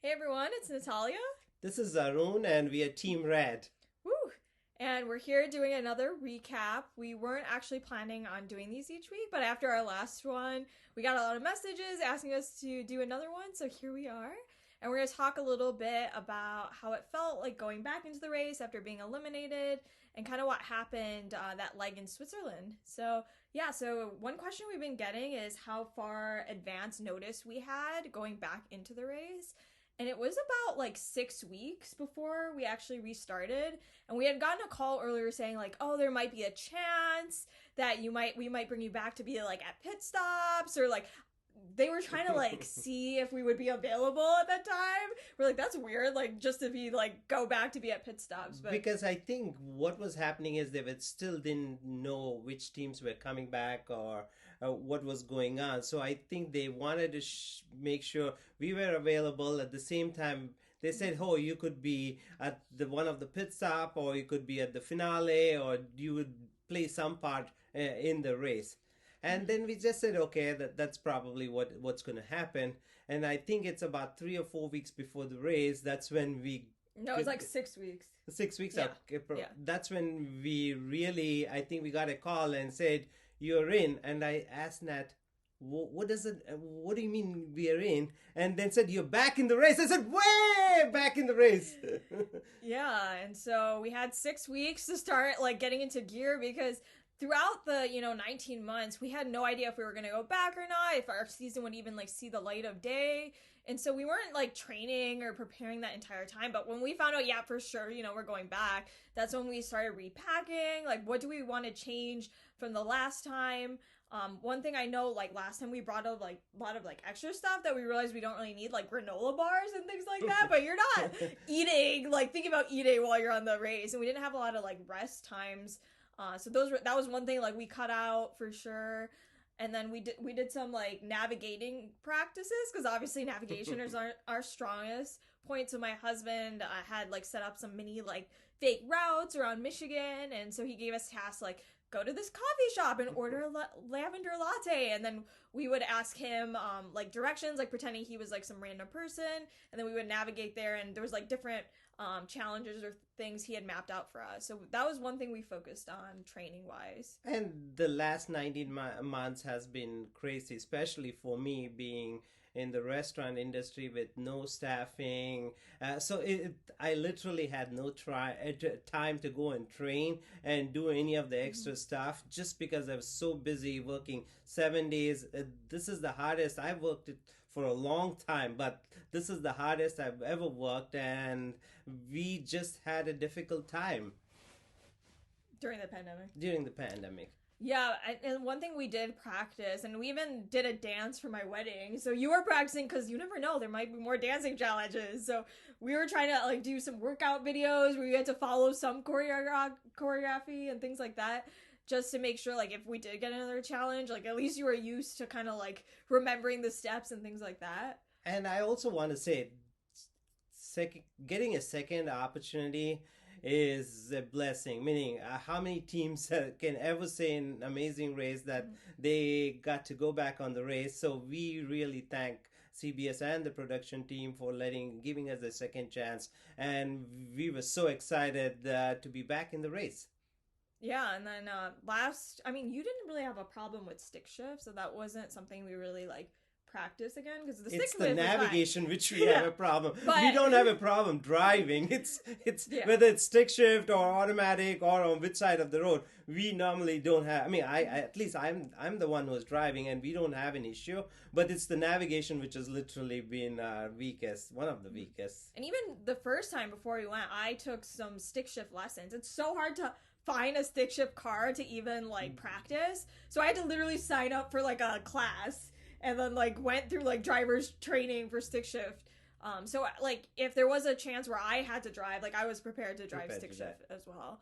Hey everyone, it's Natalia. This is Arun, and we are Team Red. Woo! And we're here doing another recap. We weren't actually planning on doing these each week, but after our last one, we got a lot of messages asking us to do another one, so here we are. And we're going to talk a little bit about how it felt like going back into the race after being eliminated and kind of what happened that leg in Switzerland. So one question we've been getting is how far advance notice we had going back into the race. And it was about like 6 weeks before we actually restarted. And we had gotten a call earlier saying like, oh, there might be a chance that we might bring you back to be like at pit stops, or like they were trying to like see if we would be available at that time. We're like, that's weird, like just to be like go back to be at pit stops. But Because I think what was happening is still didn't know which teams were coming back or what was going on. So I think they wanted to make sure we were available. At the same time, they said, "Oh, you could be at the one of the pit stop, or you could be at the finale, or you would play some part in the race." And then we just said, okay, that's probably what's going to happen. And I think it's about 3 or 4 weeks before the race. That's when we no, it was like 6 weeks. 6 weeks Yeah. up. Okay, Yeah. That's when we really, I think we got a call and said, "You're in." And I asked Nat, what does it, what do you mean we are in? And then said, "You're back in the race." I said, "Way back in the race." Yeah, and so we had 6 weeks to start like getting into gear because throughout the 19 months we had no idea if we were going to go back or not, if our season would even like see the light of day. And so we weren't like training or preparing that entire time, but when we found out, yeah, for sure, we're going back, that's when we started repacking, like what do we want to change from the last time. One thing I know, like last time we brought up like a lot of like extra stuff that we realized we don't really need, like granola bars and things like that. But you're not eating, like thinking about eating while you're on the race, and we didn't have a lot of like rest times. So that was one thing like we cut out for sure. And then we did some like navigating practices because obviously navigation is our strongest point. So my husband had like set up some mini like fake routes around Michigan, and so he gave us tasks like go to this coffee shop and order a lavender latte, and then we would ask him like directions, like pretending he was like some random person, and then we would navigate there, and there was like different challenges or things he had mapped out for us. So that was one thing we focused on training wise. And the last 19 months has been crazy, especially for me being in the restaurant industry with no staffing. I literally had no time to go and train and do any of the extra stuff just because I was so busy working 7 days. This is the hardest I've worked it for a long time, but this is the hardest I've ever worked, and we just had a difficult time During the pandemic. during the pandemic. Yeah, and one thing we did practice, and we even did a dance for my wedding. So you were practicing because you never know, there might be more dancing challenges. So we were trying to like do some workout videos where you had to follow some choreography and things like that, just to make sure like if we did get another challenge, like at least you were used to kind of like remembering the steps and things like that. And I also want to say, getting a second opportunity is a blessing. Meaning, how many teams can ever say in Amazing Race that they got to go back on the race? So we really thank CBS and the production team for giving us a second chance, and we were so excited to be back in the race. Yeah, and then I mean, you didn't really have a problem with stick shift, so that wasn't something we really like practice again because the stick It's shift the was fine. navigation which we Yeah, have a problem. We but don't have a problem driving. It's yeah. whether it's stick shift or automatic or on which side of the road. We normally don't have. I mean, I at least I'm the one who's driving, and we don't have an issue. But it's the navigation which has literally been weakest, one of the weakest. And even the first time before we went, I took some stick shift lessons. It's so hard to find a stick shift car to even like practice. So I had to literally sign up for like a class and then like went through like driver's training for stick shift. So like if there was a chance where I had to drive, like I was prepared to drive stick shift as well.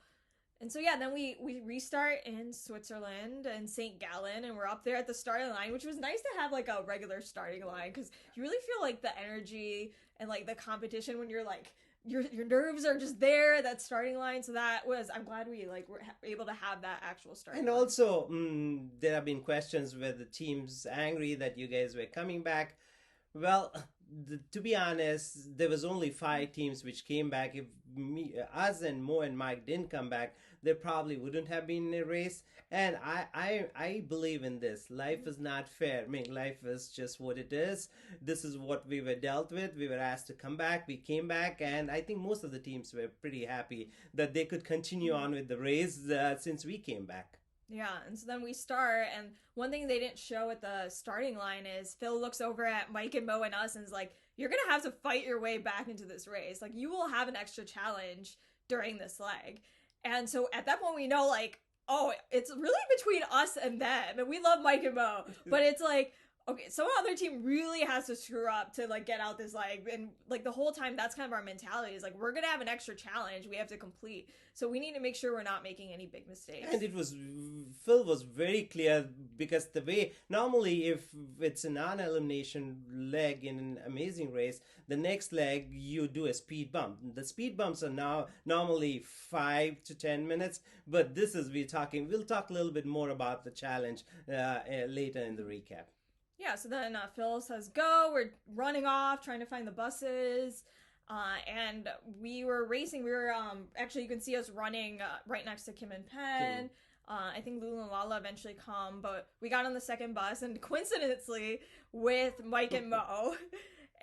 And so yeah, then we restart in Switzerland and St. Gallen, and we're up there at the starting line, which was nice to have like a regular starting line because you really feel like the energy and like the competition when you're like your nerves are just there at that starting line. So that was, I'm glad we like were able to have that actual starting And line. also, there have been questions where the team's angry that you guys were coming back. Well, to be honest, there was only 5 teams which came back. If us and Mo and Mike didn't come back, there probably wouldn't have been a race. And I believe in this. Life is not fair. I mean, life is just what it is. This is what we were dealt with. We were asked to come back. We came back, and I think most of the teams were pretty happy that they could continue on with the race since we came back. Yeah, and so then we start, and one thing they didn't show at the starting line is Phil looks over at Mike and Mo and us and is like, you're going to have to fight your way back into this race. Like, you will have an extra challenge during this leg. And so at that point, we know, like, oh, it's really between us and them. And we love Mike and Mo, but it's like, okay, some other team really has to screw up to, like, get out this leg. And, like, the whole time, that's kind of our mentality is, like, we're going to have an extra challenge we have to complete. So we need to make sure we're not making any big mistakes. And Phil was very clear, because the way, normally if it's a non-elimination leg in an amazing race, the next leg you do a speed bump. The speed bumps are now normally 5 to 10 minutes, but this is, we'll talk a little bit more about the challenge later in the recap. Yeah, so then Phil says go. We're running off, trying to find the buses. And we were racing. We were, actually, you can see us running right next to Kim and Penn. I think Lulu and Lala eventually come, but we got on the second bus, and coincidentally with Mike and Mo.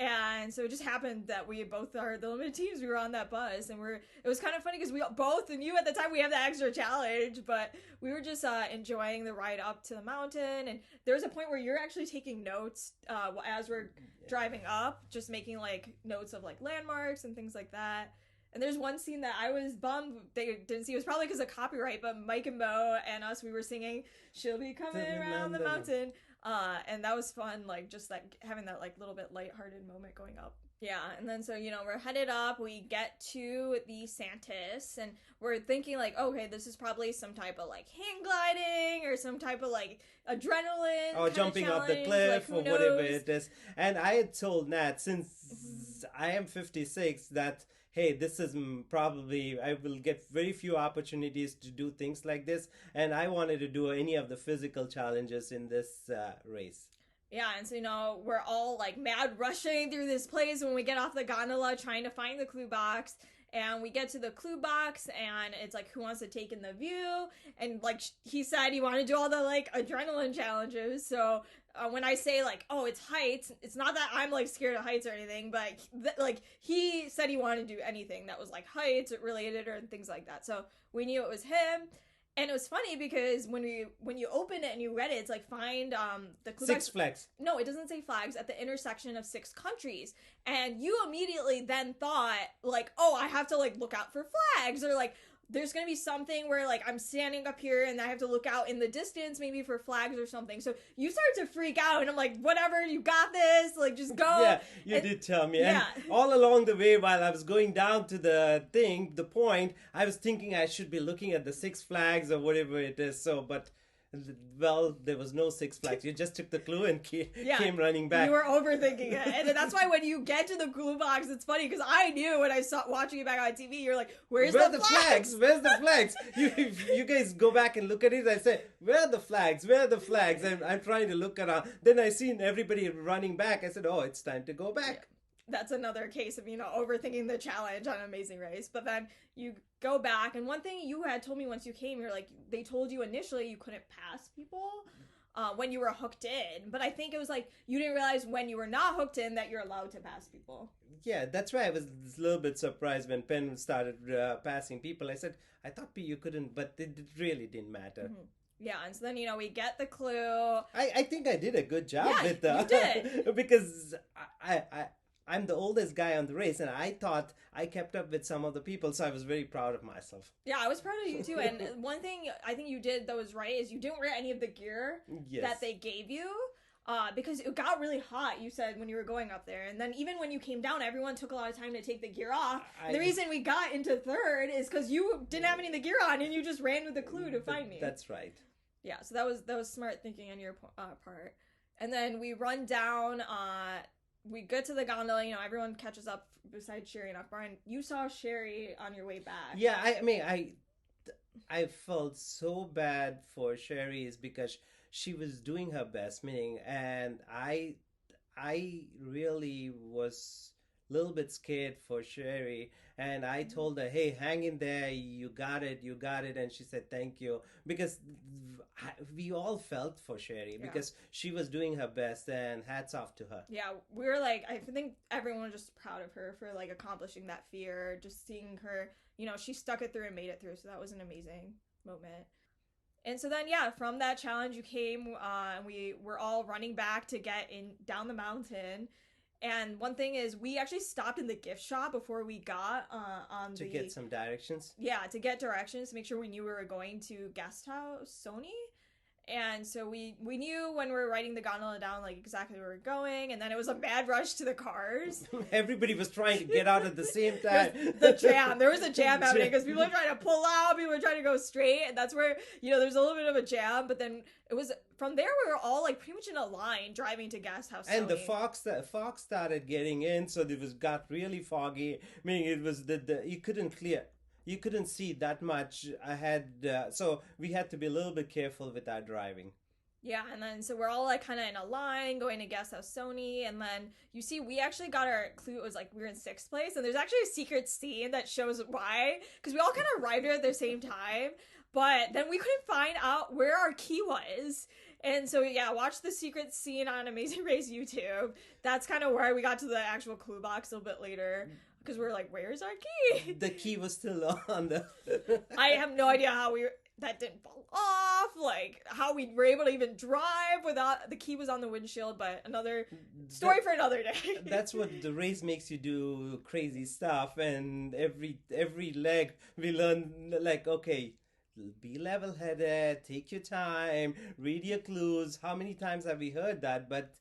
And so it just happened that we both are the limited teams. We were on that bus, and it was kind of funny because we both knew at the time we have the extra challenge, but we were just enjoying the ride up to the mountain. And there was a point where you're actually taking notes as we're driving up, just making like notes of like landmarks and things like that. And there's one scene that I was bummed they didn't see. It was probably because of copyright, but Mike and Mo and us, we were singing "She'll Be Coming Around the Mountain." And that was fun, like, just like having that like little bit lighthearted moment going up. Yeah, and then so, you know, we're headed up, we get to the Santis, and we're thinking like, okay, this is probably some type of like hang gliding or some type of like adrenaline or jumping off the cliff, like, or whatever it is. And I had told Nat, since I am 56, that hey, this is probably, I will get very few opportunities to do things like this, and I wanted to do any of the physical challenges in this race. Yeah, and so, you know, we're all like mad rushing through this place when we get off the gondola trying to find the clue box. And we get to the clue box, and it's like, who wants to take in the view? And like he said, he wanted to do all the like adrenaline challenges. So when I say like, oh, it's heights, it's not that I'm like scared of heights or anything, but like he said he wanted to do anything that was like heights related or things like that. So we knew it was him. And it was funny because when you open it and you read it, it's like find the clue Six flags. No, it doesn't say flags at the intersection of 6 countries. And you immediately then thought like, oh, I have to like look out for flags, or like there's gonna be something where like I'm standing up here and I have to look out in the distance maybe for flags or something. So you start to freak out, and I'm like, whatever, you got this, like just go. Yeah, you did tell me. And all along the way while I was going down to the point, I was thinking I should be looking at the 6 flags or whatever it is. So, but well, there was no 6 flags. You just took the clue and came running back. You were overthinking it. And that's why when you get to the clue box, it's funny because I knew when I saw watching it back on TV, you're like, where's the flags? Where's the flags? You guys go back and look at it. I say, where are the flags? Where are the flags? And I'm trying to look around. Then I seen everybody running back. I said, oh, it's time to go back. Yeah. That's another case of, you know, overthinking the challenge on Amazing Race. But then you go back, and one thing you had told me once you came, you're like, they told you initially you couldn't pass people when you were hooked in. But I think it was like you didn't realize when you were not hooked in that you're allowed to pass people. Yeah, that's why I was a little bit surprised when Penn started passing people. I said, I thought you couldn't, but it really didn't matter. Mm-hmm. Yeah, and so then, you know, we get the clue. I think I did a good job with you did. Because I'm the oldest guy on the race, and I thought I kept up with some of the people, so I was very proud of myself. Yeah, I was proud of you too. And one thing I think you did that was right is you didn't wear any of the gear that they gave you. Because it got really hot, you said, when you were going up there. And then even when you came down, everyone took a lot of time to take the gear off. The reason we got into third is because you didn't have any of the gear on, and you just ran with the clue to find me. That's right. Yeah, so that was smart thinking on your part. And then we run down, we get to the gondola, you know, everyone catches up besides Sherry and Akbar, and you saw Sherry on your way back. Yeah, I mean, I felt so bad for Sherry is because she was doing her best, meaning, and I I really was a little bit scared for Sherry, and I told her, "Hey, hang in there. You got it." And she said, "Thank you," because we all felt for Sherry Yeah. because she was doing her best, and hats off to her. Yeah, we were like, I think everyone was just proud of her for like accomplishing that fear, just seeing her, she stuck it through and made it through. So that was an amazing moment. And so then, yeah, from that challenge, you came, and we were all running back to get in down the mountain. And one thing is, we actually stopped in the gift shop before we got on To the get some directions. yeah, to get directions to make sure we knew we were going to guest house Sony. And so we knew when we were riding the gondola down like exactly where we were going, and then it was a mad rush to the cars. Everybody was trying to get out at the same time. There was a jam happening because people were trying to pull out, people were trying to go straight, and that's where there's a little bit of a jam. But then it was from there we were all like pretty much in a line driving to guest house. And Sony. the fog started getting in, so it got really foggy. Meaning it was the you couldn't clear. You couldn't see that much ahead, so we had to be a little bit careful with our driving. Yeah, and then so we're all like kind of in a line going to guest house Sony, and then you see we actually got our clue. It was like we were in sixth place, and there's actually a secret scene that shows why, because we all kind of arrived there at the same time, but then we couldn't find out where our key was. And so yeah, watch the secret scene on Amazing Race YouTube. That's kind of where we got to the actual clue box a little bit later. Because we were like, where's our key? The key was still on the... I have no idea how that didn't fall off, like how we were able to even drive without the key was on the windshield, but another story for another day. That's what the race makes you do, crazy stuff, and every leg we learn like, okay, be level-headed, take your time, read your clues. How many times have we heard that? But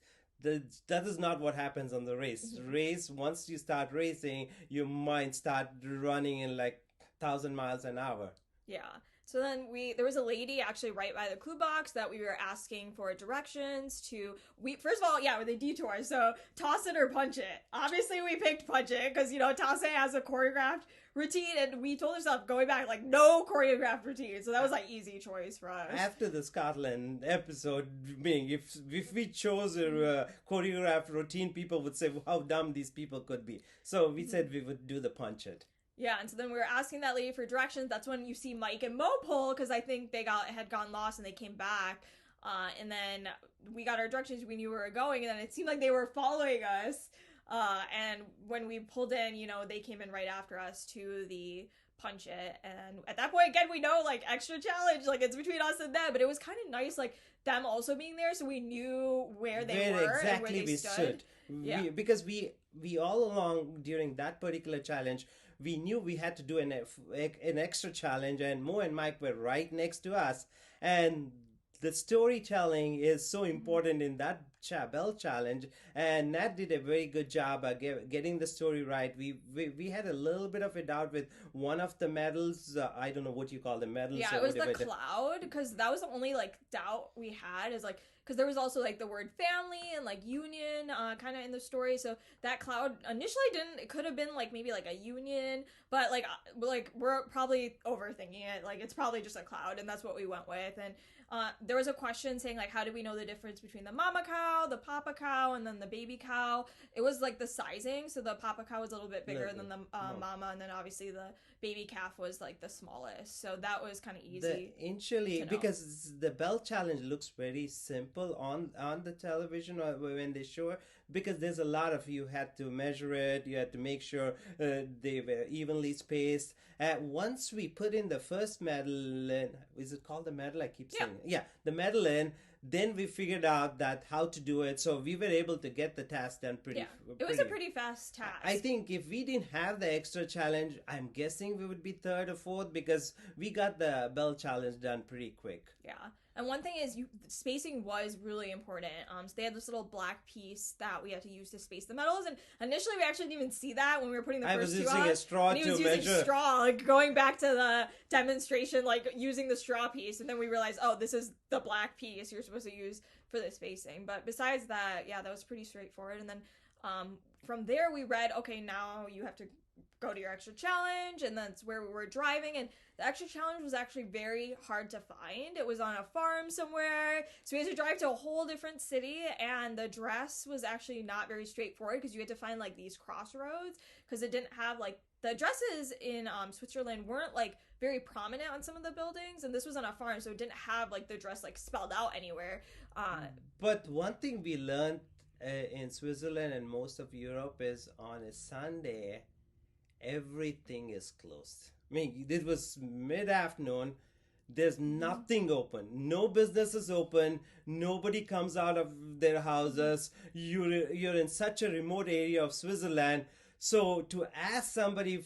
that is not what happens on the race. Race, once you start racing, your mind start running in like 1,000 miles an hour. Yeah. So then there was a lady actually right by the clue box that we were asking for directions to. First of all, yeah, with the detour. So toss it or punch it. Obviously, we picked punch it because Tase has a choreographed routine, and we told ourselves going back like no choreographed routine. So that was like easy choice for us. After the Scotland episode, being if we chose a choreographed routine, people would say how dumb these people could be. So we said we would do the punch it. Yeah, and so then we were asking that lady for directions. That's when you see Mike and Mo pull, because I think they had gone lost and they came back. And then we got our directions. We knew where we were going, and then it seemed like they were following us. And when we pulled in, they came in right after us to the punch it. And at that point, again, we know, like, extra challenge. Like, it's between us and them. But it was kind of nice, like, them also being there, so we knew where they were exactly and where they stood. Yeah. Because we all along during that particular challenge, we knew we had to do an extra challenge, and Mo and Mike were right next to us. And the storytelling is so important in that Bell challenge, and Nat did a very good job at getting the story right. We had a little bit of a doubt with one of the medals. I don't know what you call the medals. Yeah, it was the cloud, because that was the only like doubt we had, is like, because there was also like the word family and like union kind of in the story. So that cloud initially it could have been like maybe like a union, but like we're probably overthinking it. Like it's probably just a cloud, and that's what we went with. And there was a question saying like, how do we know the difference between the mama cow, the papa cow, and then the baby cow? It was like the sizing. So the papa cow was a little bit bigger than the mama, and then obviously the baby calf was like the smallest. So that was kind of easy. Initially, because the Bell challenge looks very simple on the television or when they show it, because there's a lot of, you had to measure it, you had to make sure they were evenly spaced. Once we put in the first medal in, is it called the medal? I keep saying the medal in, then we figured out that how to do it, so we were able to get the task done pretty. It was a pretty fast task. I think if we didn't have the extra challenge, I'm guessing we would be third or fourth, because we got the Bell challenge done pretty quick. Yeah. And one thing is, spacing was really important. So they had this little black piece that we had to use to space the medals. And initially, we actually didn't even see that when we were putting the first two on. I was using a straw to measure. He was using straw, like going back to the demonstration, like using the straw piece. And then we realized, oh, this is the black piece you're supposed to use for the spacing. But besides that, yeah, that was pretty straightforward. And then from there we read, okay, now you have to go to your extra challenge, and that's where we were driving. And the extra challenge was actually very hard to find. It was on a farm somewhere, so we had to drive to a whole different city, and the address was actually not very straightforward because you had to find like these crossroads, because it didn't have like the addresses in Switzerland weren't like very prominent on some of the buildings, and this was on a farm, so it didn't have like the address like spelled out anywhere. But one thing we learned in Switzerland and most of Europe is on a Sunday everything is closed. I mean, it was mid-afternoon. There's nothing open. No business is open. Nobody comes out of their houses. You're in such a remote area of Switzerland. So to ask somebody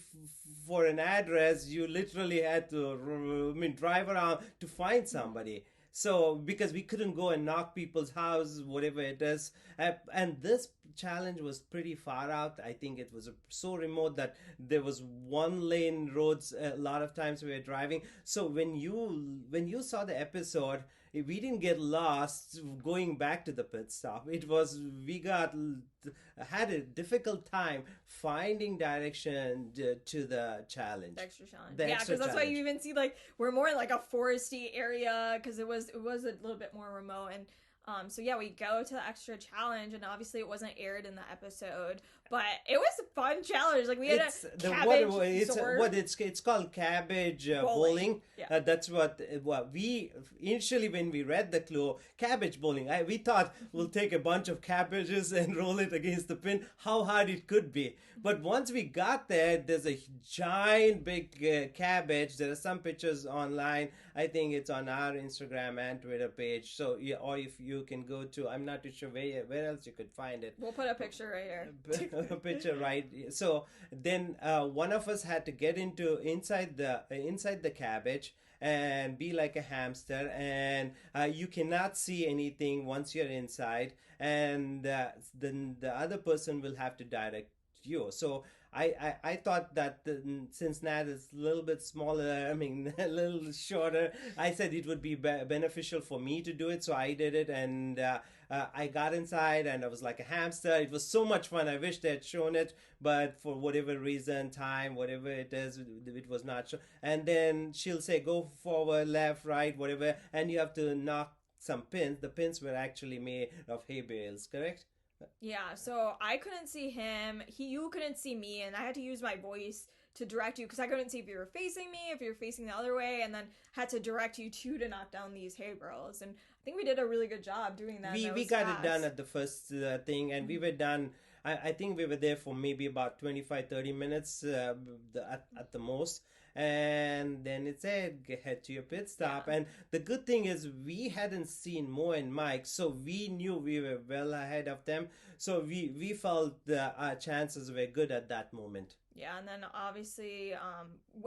for an address, you literally had to drive around to find somebody. So because we couldn't go and knock people's houses, whatever it is, and this challenge was pretty far out. I think it was so remote that there was one lane roads a lot of times we were driving. So when you saw the episode, we didn't get lost going back to the pit stop. It was had a difficult time finding direction to the challenge. The extra challenge. Yeah, because that's why you even see like we're more in like a foresty area, because it was a little bit more remote. And so yeah, we go to the extra challenge, and obviously it wasn't aired in the episode, but it was a fun challenge. Like we had it's called Cabbage bowling. Yeah. That's what we initially, when we read the clue, cabbage bowling. We thought we'll take a bunch of cabbages and roll it against the pin. How hard it could be. But once we got there, there's a giant big cabbage. There are some pictures online. I think it's on our Instagram and Twitter page. So yeah, or if you can go to, I'm not too sure where else you could find it. We'll put a picture right here. A picture, right? So then one of us had to get inside the cabbage and be like a hamster, and you cannot see anything once you're inside, and then the other person will have to direct you. So I thought that since Nat is a little bit smaller, I mean a little shorter, I said it would be beneficial for me to do it, so I did it. And I got inside and I was like a hamster. It was so much fun. I wish they had shown it, but for whatever reason, time, whatever it is, it was not shown. And then she'll say go forward, left, right, whatever, and you have to knock some pins. The pins were actually made of hay bales, correct? Yeah, so I couldn't see him, you couldn't see me, and I had to use my voice to direct you, because I couldn't see if you were facing me, if you were facing the other way, and then had to direct you to knock down these hay bales. And I think we did a really good job doing that. We got it done at the first thing, and we were done. I think we were there for maybe about 25-30 minutes at the most. And then it said head to your pit stop. Yeah. And the good thing is we hadn't seen Mo and Mike, so we knew we were well ahead of them. So we felt our chances were good at that moment. Yeah, and then obviously,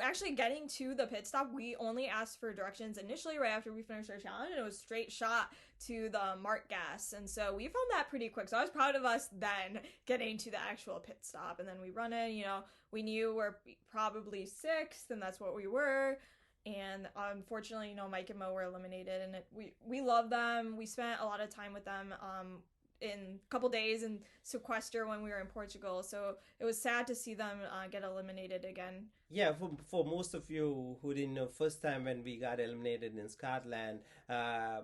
actually getting to the pit stop, we only asked for directions initially right after we finished our challenge, and it was straight shot to the Mart gas. And so we found that pretty quick. So I was proud of us then getting to the actual pit stop. And then we run in, we knew we're probably sixth, and that's what we were. And unfortunately, Mike and Mo were eliminated, and we love them. We spent a lot of time with them in a couple days in sequester when we were in Portugal, so it was sad to see them get eliminated again. Yeah, for most of you who didn't know, first time when we got eliminated in Scotland,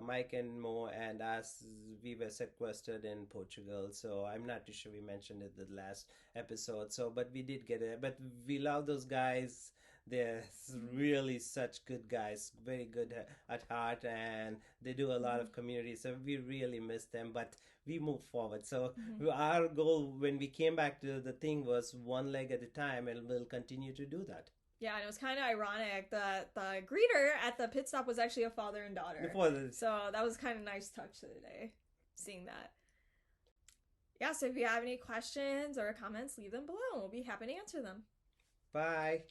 Mike and Mo and us, we were sequestered in Portugal. So I'm not too sure we mentioned it the last episode. So, but we did get it. But we love those guys. They're really such good guys, very good at heart, and they do a lot of community. So we really miss them, but we move forward. So our goal when we came back to the thing was one leg at a time, and we'll continue to do that. Yeah, and it was kind of ironic that the greeter at the pit stop was actually a father and daughter. So that was kind of a nice touch today, seeing that. Yeah, so if you have any questions or comments, leave them below. We'll be happy to answer them. Bye.